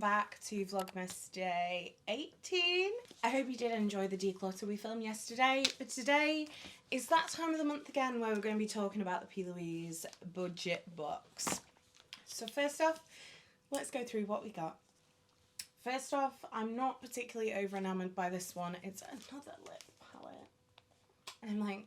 back to Vlogmas day 18. I hope you did enjoy the declutter we filmed yesterday, but today is that time of the month again where we're going to be talking about the Plouise budget box. So first off, let's go through what we got. First off, I'm not particularly over enamoured by this one. It's another lip palette. And I'm like,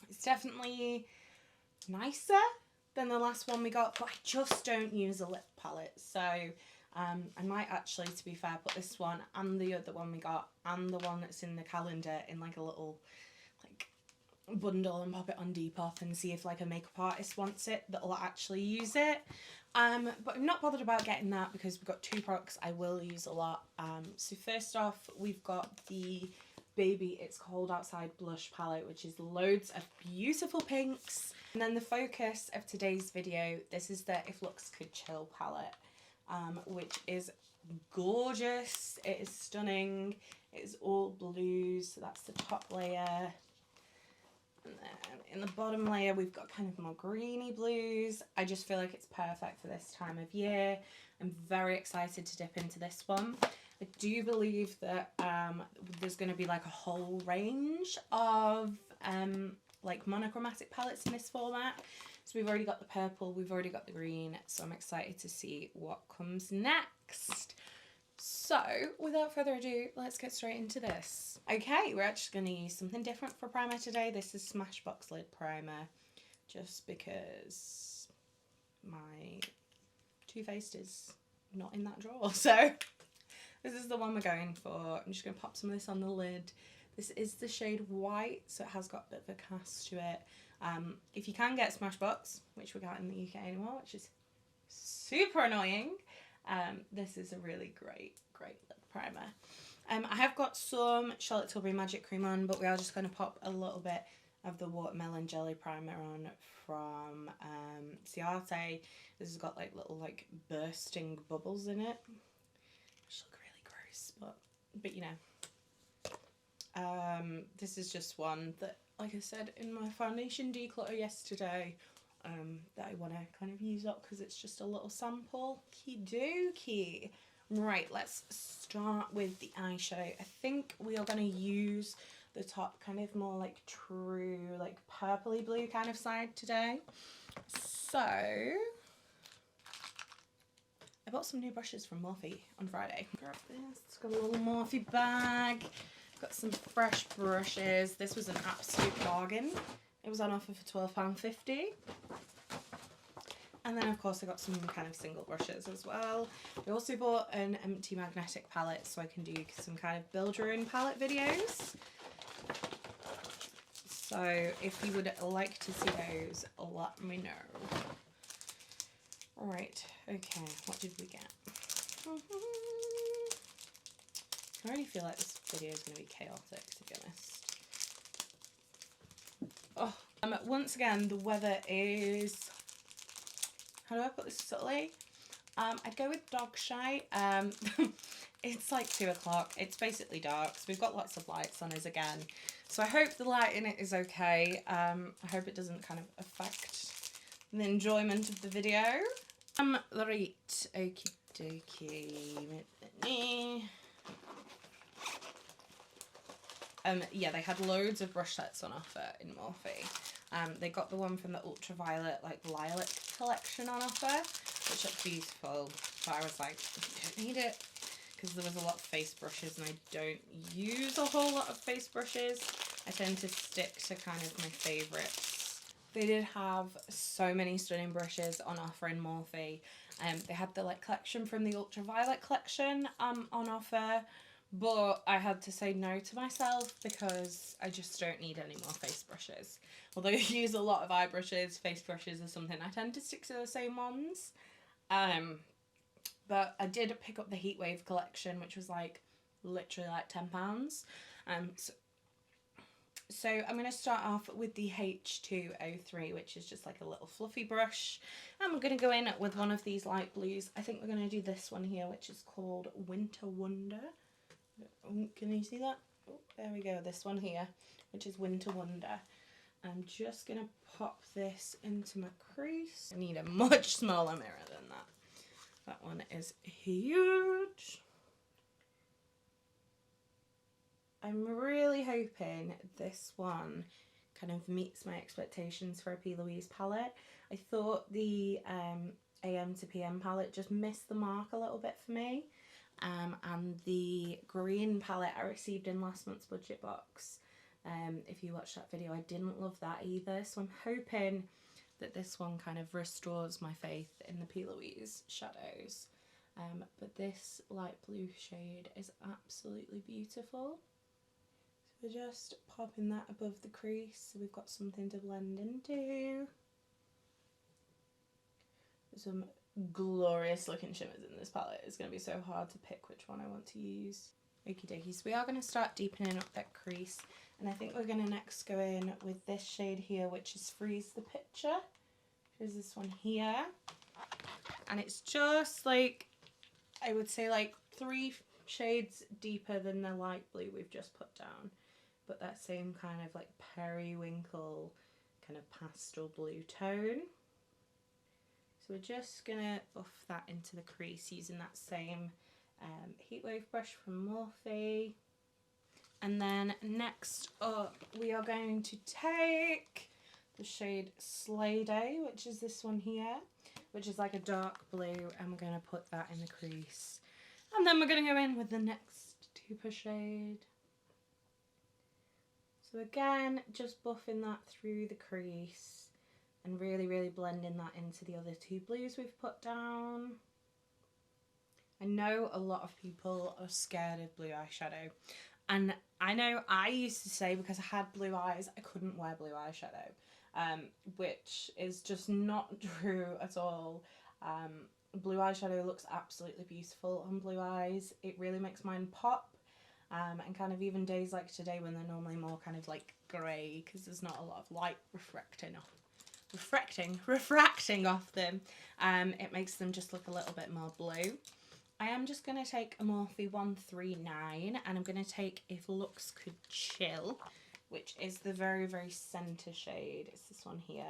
it's definitely nicer than the last one we got, but I just don't use a lip palette. So I might actually, to be fair, put this one and the other one we got and the one that's in the calendar in like a little like bundle and pop it on Depop and see if like a makeup artist wants it that'll actually use it. But I'm not bothered about getting that because we've got two products I will use a lot. So first off, we've got the Baby It's Cold Outside blush palette, which is loads of beautiful pinks. And then the focus of today's video, this is the If Looks Could Chill palette, which is gorgeous. It is stunning. It is all blues, so that's the top layer. And then in the bottom layer, we've got kind of more greeny blues. I just feel like it's perfect for this time of year. I'm very excited to dip into this one. I do believe that there's going to be like a whole range of like monochromatic palettes in this format. So we've already got the purple, we've already got the green, so I'm excited to see what comes next. So without further ado, let's get straight into this. Okay, we're actually going to use something different for primer today. This is Smashbox Lid Primer, just because my Too Faced is not in that drawer, so this is the one we're going for. I'm just going to pop some of this on the lid. This is the shade White, so it has got a bit of a cast to it. If you can get Smashbox, which we got in the UK anymore, which is super annoying, this is a really great lip primer. I have got some Charlotte Tilbury Magic Cream on, but we are just going to pop a little bit of the Watermelon Jelly Primer on from Ciarte. This has got like little like bursting bubbles in it. But you know, this is just one that, like I said in my foundation declutter yesterday, that I want to kind of use up because it's just a little sample. Okie-dokie. Right, let's start with the eyeshadow. I think we are going to use the top kind of more like true like purpley blue kind of side today. So I bought some new brushes from Morphe on Friday. Grab this, it's got a little Morphe bag. Got some fresh brushes. This was an absolute bargain. It was on offer for £12.50. And then of course I got some kind of single brushes as well. I also bought an empty magnetic palette so I can do some kind of build your own palette videos. So if you would like to see those, let me know. Alright, okay, what did we get? I already feel like this video is going to be chaotic, to be honest. Oh, once again, the weather is, how do I put this subtly? I'd go with dog shite. It's like 2 o'clock. It's basically dark, so we've got lots of lights on us again. So I hope the light in it is okay. I hope it doesn't kind of affect the enjoyment of the video. Right, okie dokie. Yeah, they had loads of brush sets on offer in Morphe. They got the one from the Ultraviolet like Lilac collection on offer, which looked beautiful. But I was like, I don't need it because there was a lot of face brushes and I don't use a whole lot of face brushes. I tend to stick to kind of my favourites. They did have so many stunning brushes on offer in Morphe. They had the like collection from the Ultraviolet collection on offer, but I had to say no to myself because I just don't need any more face brushes. Although I use a lot of eye brushes, face brushes are something I tend to stick to the same ones. But I did pick up the Heatwave collection, which was like literally like £10. So I'm going to start off with the H203, which is just like a little fluffy brush. And we're going to go in with one of these light blues. I think we're going to do this one here, which is called Winter Wonder. Oh, can you see that? Oh, there we go, this one here, which is Winter Wonder. I'm just going to pop this into my crease. I need a much smaller mirror than that. That one is huge. I'm really hoping this one kind of meets my expectations for a P. Louise palette. I thought the AM to PM palette just missed the mark a little bit for me. And the green palette I received in last month's budget box, if you watched that video, I didn't love that either. So I'm hoping that this one kind of restores my faith in the P. Louise shadows. But this light blue shade is absolutely beautiful. So we're just popping that above the crease so we've got something to blend into. There's some glorious looking shimmers in this palette. It's going to be so hard to pick which one I want to use. Okie dokie, so we are going to start deepening up that crease, and I think we're going to next go in with this shade here, which is Freeze the Picture, which is this one here. And it's just like, I would say like 3 shades deeper than the light blue we've just put down, but that same kind of like periwinkle kind of pastel blue tone. So we're just going to buff that into the crease using that same Heatwave brush from Morphe. And then next up we are going to take the shade Slay Day, which is this one here, which is like a dark blue, and we're going to put that in the crease. And then we're going to go in with the next deeper shade. So again, just buffing that through the crease and really, really blending that into the other 2 blues we've put down. I know a lot of people are scared of blue eyeshadow, and I know I used to say because I had blue eyes I couldn't wear blue eyeshadow, which is just not true at all. Blue eyeshadow looks absolutely beautiful on blue eyes. It really makes mine pop, and kind of even days like today when they're normally more kind of like grey because there's not a lot of light refracting off them, it makes them just look a little bit more blue. I am just going to take a Morphe 139, and I'm going to take If Looks Could Chill, which is the very, very centre shade. It's this one here.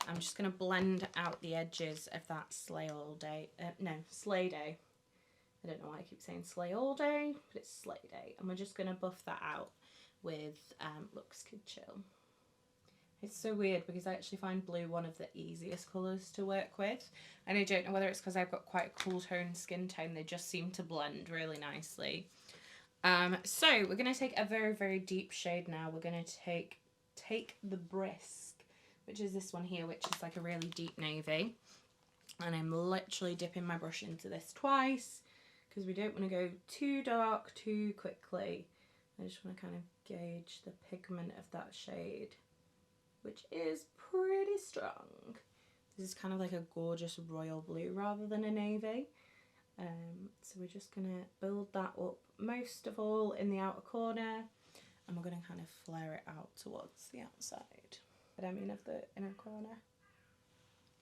I'm just going to blend out the edges of that Slay Day. I don't know why I keep saying Slay All Day, but it's Slay Day. And we're just going to buff that out with Looks Could Chill. It's so weird because I actually find blue one of the easiest colours to work with. And I don't know whether it's because I've got quite a cool tone skin tone, they just seem to blend really nicely. So we're going to take a very, very deep shade now. We're going to take the Brisk, which is this one here, which is like a really deep navy. And I'm literally dipping my brush into this twice because we don't want to go too dark too quickly. I just want to kind of gauge the pigment of that shade, which is pretty strong. This is kind of like a gorgeous royal blue rather than a navy. So we're just going to build that up most of all in the outer corner, and we're going to kind of flare it out towards the outside, but I mean of the inner corner.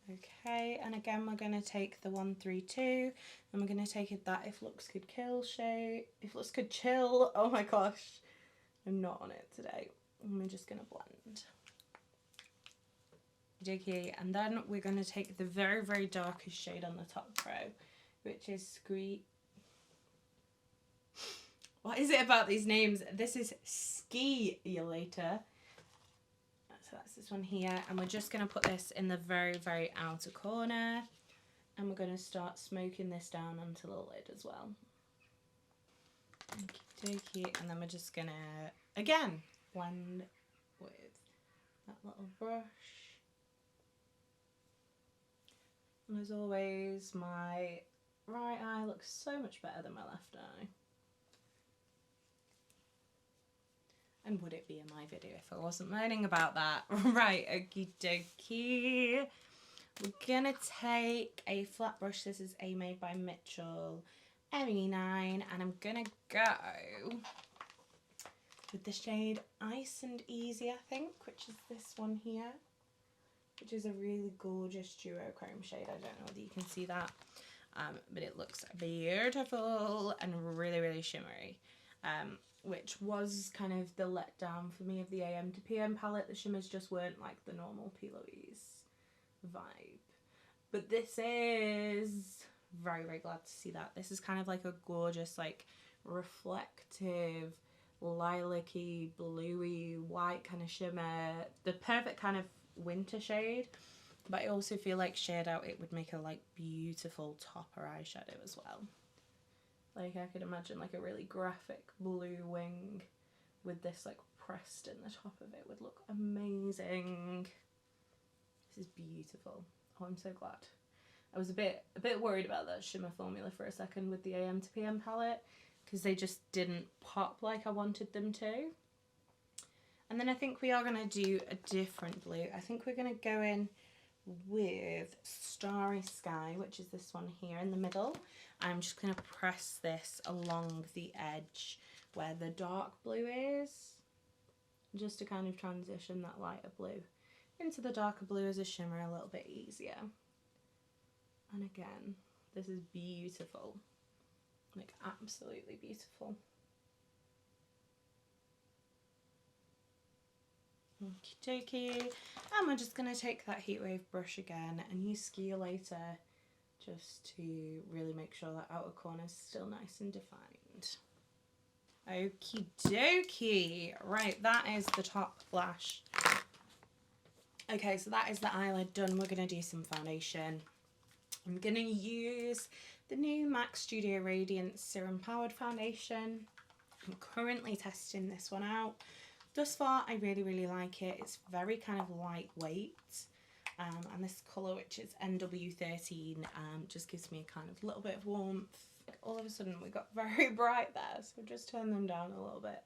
Okay, and again we're going to take the 132 and we're going to take that If Looks Could Kill shade. If Looks Could Chill, oh my gosh, I'm not on it today. And we're just going to blend. Okay, and then we're going to take the very, very darkest shade on the top row, which is What is it about these names? This is Ski You Later. So that's this one here, and we're just going to put this in the very, very outer corner, and we're going to start smoking this down onto the lid as well. Okey-dokey, and then we're just going to, again, blend with that little brush. And as always, my right eye looks so much better than my left eye. And would it be in my video if I wasn't moaning about that? Right, okie dokie. We're gonna take a flat brush. This is a Made by Mitchell ME9, and I'm gonna go with the shade Ice and Easy, I think, which is this one here, which is a really gorgeous duochrome shade. I don't know whether you can see that, but it looks beautiful and really, really shimmery. Which was kind of the letdown for me of the AM to PM palette. The shimmers just weren't like the normal P. Louise vibe. But this is very, very glad to see that. This is kind of like a gorgeous, like, reflective, lilac-y, bluey, white kind of shimmer. The perfect kind of winter shade. But I also feel like shade out it would make a, like, beautiful topper eyeshadow as well. Like, I could imagine, like, a really graphic blue wing with this, like, pressed in the top of it would look amazing. This is beautiful. Oh, I'm so glad. I was a bit worried about that shimmer formula for a second with the AM to PM palette, because they just didn't pop like I wanted them to. And then I think we are going to do a different blue. I think we're going to go in with Starry Sky, which is this one here in the middle. I'm just going to press this along the edge where the dark blue is, just to kind of transition that lighter blue into the darker blue as a shimmer a little bit easier. And again, this is beautiful, like absolutely beautiful. Okie dokie. And we're just going to take that Heatwave brush again and use Skiolator just to really make sure that outer corner is still nice and defined. Okie dokie. Right, that is the top lash. Okay, so that is the eyelid done. We're going to do some foundation. I'm going to use the new MAC Studio Radiance Serum Powered Foundation. I'm currently testing this one out. Thus far, I really, really like it. It's very kind of lightweight. And this colour, which is NW13, just gives me a kind of little bit of warmth. All of a sudden, we got very bright there, so we'll just turn them down a little bit.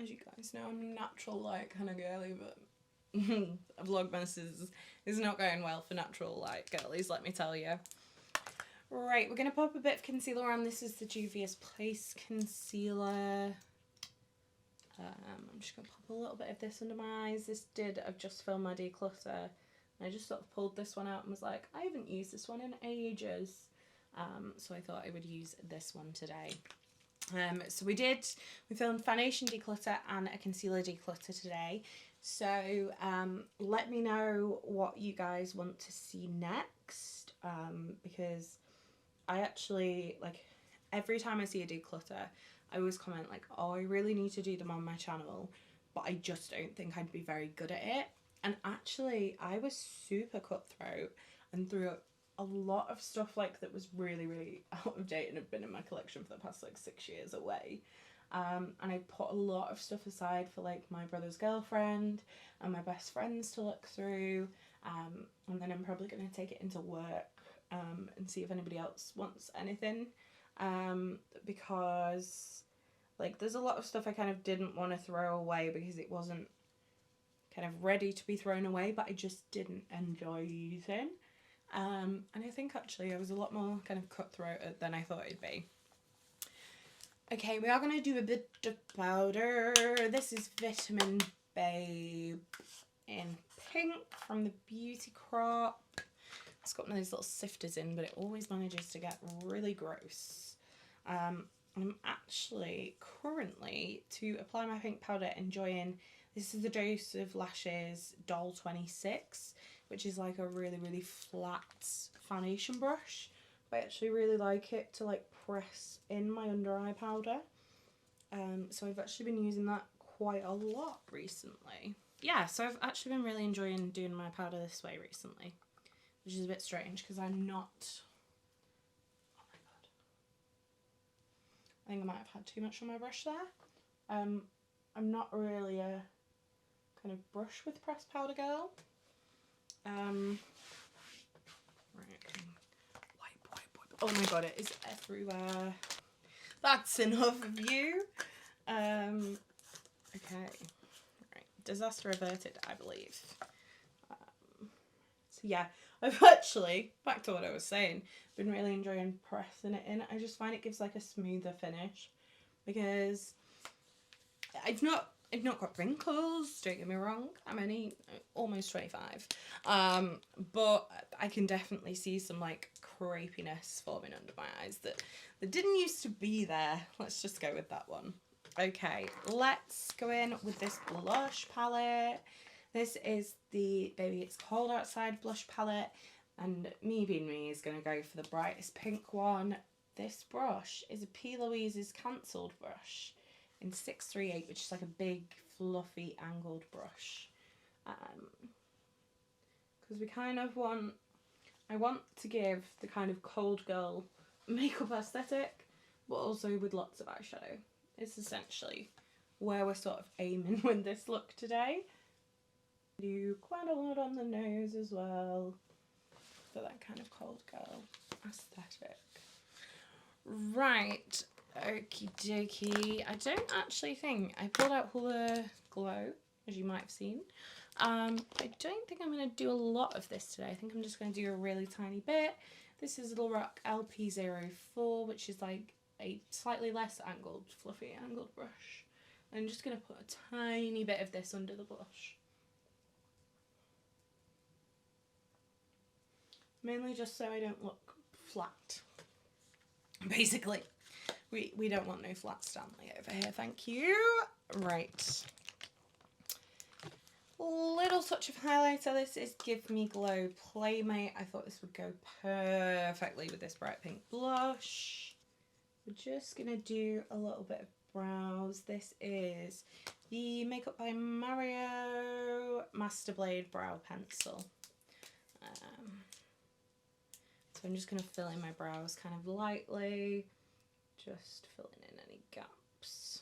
As you guys know, I'm natural light kind of girly, but Vlogmas is not going well for natural light girlies, let me tell you. Right, we're going to pop a bit of concealer on. This is the Juvias Place Concealer. I'm just going to pop a little bit of this under my eyes. I've just filmed my declutter, and I just sort of pulled this one out and was like, I haven't used this one in ages. So I thought I would use this one today. So we filmed foundation declutter and a concealer declutter today. So let me know what you guys want to see next, because I actually, like, every time I see a declutter, I always comment like, oh, I really need to do them on my channel, but I just don't think I'd be very good at it. And actually, I was super cutthroat and threw a lot of stuff like that was really, really out of date and had been in my collection for the past like 6 years away. And I put a lot of stuff aside for like my brother's girlfriend and my best friends to look through. And then I'm probably going to take it into work and see if anybody else wants anything. Because like there's a lot of stuff I kind of didn't want to throw away because it wasn't kind of ready to be thrown away, but I just didn't enjoy using. And I think actually I was a lot more kind of cutthroat than I thought it'd be. Okay, we are going to do a bit of powder. This is Vitamin Babe in pink from the Beauty Crop. It's got one of those little sifters in, but it always manages to get really gross. I'm actually currently, to apply my pink powder, enjoying, this is the Dose of Lashes Doll 26, which is like a really, really flat foundation brush. I actually really like it to like press in my under eye powder. So I've actually been using that quite a lot recently. Yeah, so I've actually been really enjoying doing my powder this way recently, which is a bit strange because I'm not, oh my god, I think I might have had too much on my brush there. I'm not really a kind of brush with pressed powder girl. Right. Oh my god, it is everywhere. That's enough of you. Okay. Right. Disaster averted, I believe. So yeah, I've actually, back to what I was saying, been really enjoying pressing it in. I just find it gives like a smoother finish because I've not got wrinkles, don't get me wrong, I'm only almost 25, but I can definitely see some like crepiness forming under my eyes that didn't used to be there. Let's just go with that one. Okay, let's go in with this blush palette. This is the Baby It's Cold Outside blush palette. And me being me is going to go for the brightest pink one. This brush is a P. Louise's cancelled brush in 638, which is like a big, fluffy, angled brush. Because we kind of want, I want to give the kind of cold girl makeup aesthetic, but also with lots of eyeshadow. It's essentially where we're sort of aiming with this look today. Do quite a lot on the nose as well, for that kind of cold girl aesthetic. Right, okie dokie. I don't actually think I pulled out Hoola Glow, as you might have seen. I don't think I'm going to do a lot of this today. I think I'm just going to do a really tiny bit. This is Lorac LP04, which is like a slightly less angled, fluffy angled brush. I'm just going to put a tiny bit of this under the blush. Mainly just so I don't look flat. Basically, we don't want no flat Stanley over here, thank you. Right. Little touch of highlighter. This is Give Me Glow Playmate. I thought this would go perfectly with this bright pink blush. We're just going to do a little bit of brows. This is the Makeup by Mario Master Blade Brow Pencil. So I'm just going to fill in my brows kind of lightly, just filling in any gaps.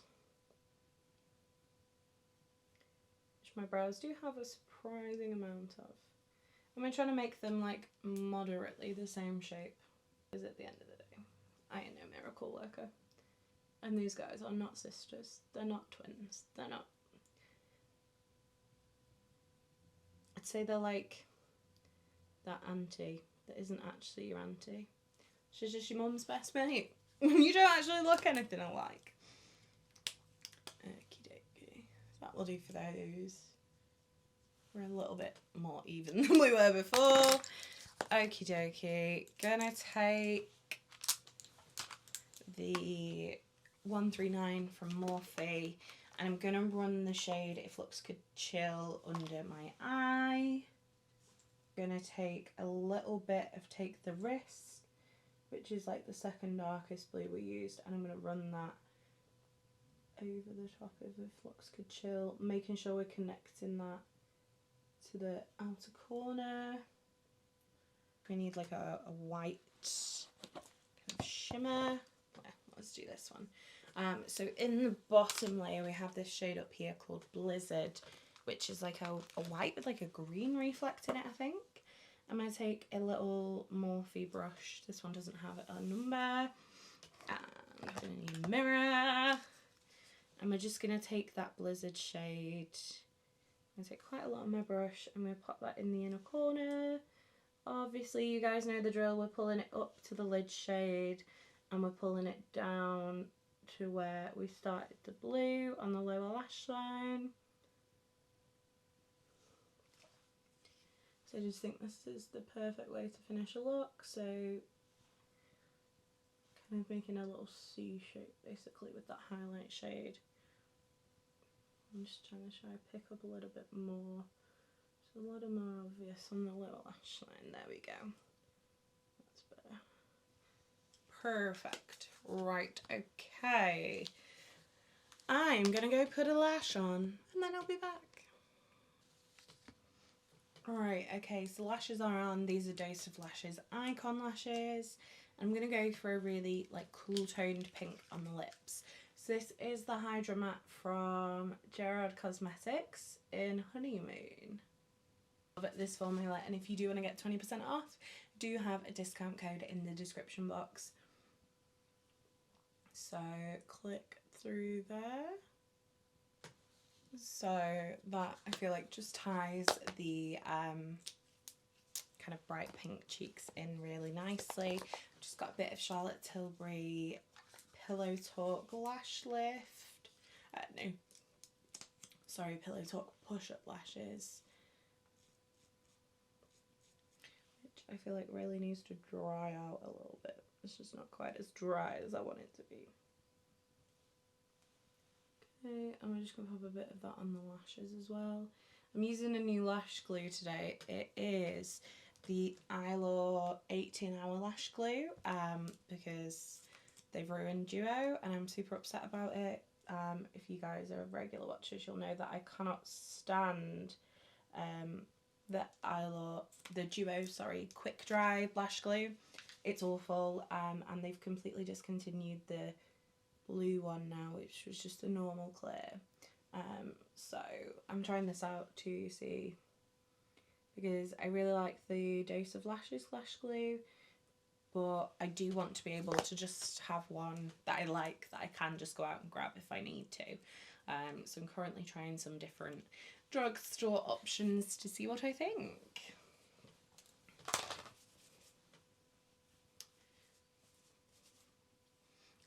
Which my brows do have a surprising amount of. And we're trying to make them like moderately the same shape as at the end of the day. I am no miracle worker. And these guys are not sisters. They're not twins. They're not. I'd say they're like that auntie that isn't actually your auntie. She's just your mum's best mate. You don't actually look anything alike. Okie dokie. That will do for those. We're a little bit more even than we were before. Okie dokie. Gonna take the 139 from Morphe and I'm gonna run the shade If Looks Could Chill under my eye. Gonna take a little bit of Take the Risk, which is like the second darkest blue we used, and I'm gonna run that over the top of If Looks Could Chill, making sure we're connecting that to the outer corner. We need like a white kind of shimmer. Yeah, let's do this one. So in the bottom layer we have this shade up here called Blizzard, which is like a white with like a green reflect in it, I think. I'm going to take a little Morphe brush. This one doesn't have a number. And I'm going to need a mirror. And we're just going to take that Blizzard shade. I'm going to take quite a lot on my brush. I'm going to pop that in the inner corner. Obviously, you guys know the drill. We're pulling it up to the lid shade. And we're pulling it down to where we started the blue on the lower lash line. So I just think this is the perfect way to finish a look. So kind of making a little C shape basically with that highlight shade. I'm just trying to show I pick up a little bit more. It's a little more obvious on the lower lash line. There we go. That's better. Perfect. Right, okay. I'm gonna go put a lash on and then I'll be back. Alright, okay, so lashes are on. These are Dose of Lashes Icon lashes. I'm going to go for a really like cool toned pink on the lips. So this is the Hydra matte from Gerard Cosmetics in Honeymoon. Love it, this formula, and if you do want to get 20% off, do have a discount code in the description box. So click through there. So that I feel like just ties the kind of bright pink cheeks in really nicely. Just got a bit of Charlotte Tilbury Pillow Talk Lash Lift. No, sorry, Pillow Talk Push Up Lashes, which I feel like really needs to dry out a little bit. It's just not quite as dry as I want it to be. Okay, and we're just going to pop a bit of that on the lashes as well. I'm using a new lash glue today. It is the Eyelaw 18-hour lash glue because they've ruined Duo and I'm super upset about it. If you guys are regular watchers, you'll know that I cannot stand the Duo, quick dry lash glue. It's awful, and they've completely discontinued the blue one now, which was just a normal clear. So I'm trying this out to see, because I really like the Dose of Lashes lash glue, but I do want to be able to just have one that I like that I can just go out and grab if I need to. So I'm currently trying some different drugstore options to see what I think.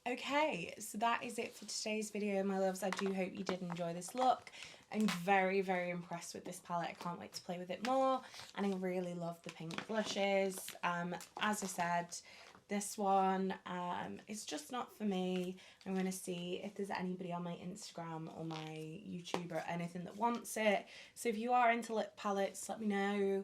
Okay, so that is it for today's video, my loves. I do hope you did enjoy this look. I'm very, very impressed with this palette. I can't wait to play with it more, and I really love the pink blushes. As I said, this one is just not for me. I'm going to see if there's anybody on my Instagram or my YouTube or anything that wants it. So if you are into lip palettes, let me know,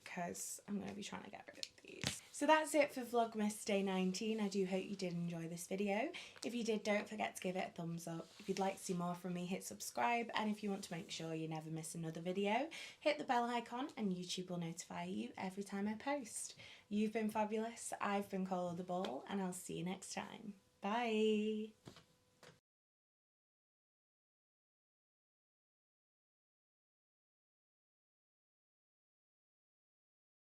because I'm going to be trying to get rid of these. So that's it for Vlogmas Day 19. I do hope you did enjoy this video. If you did, don't forget to give it a thumbs up. If you'd like to see more from me, hit subscribe. And if you want to make sure you never miss another video, hit the bell icon and YouTube will notify you every time I post. You've been fabulous. I've been Coleoftheball, and I'll see you next time. Bye.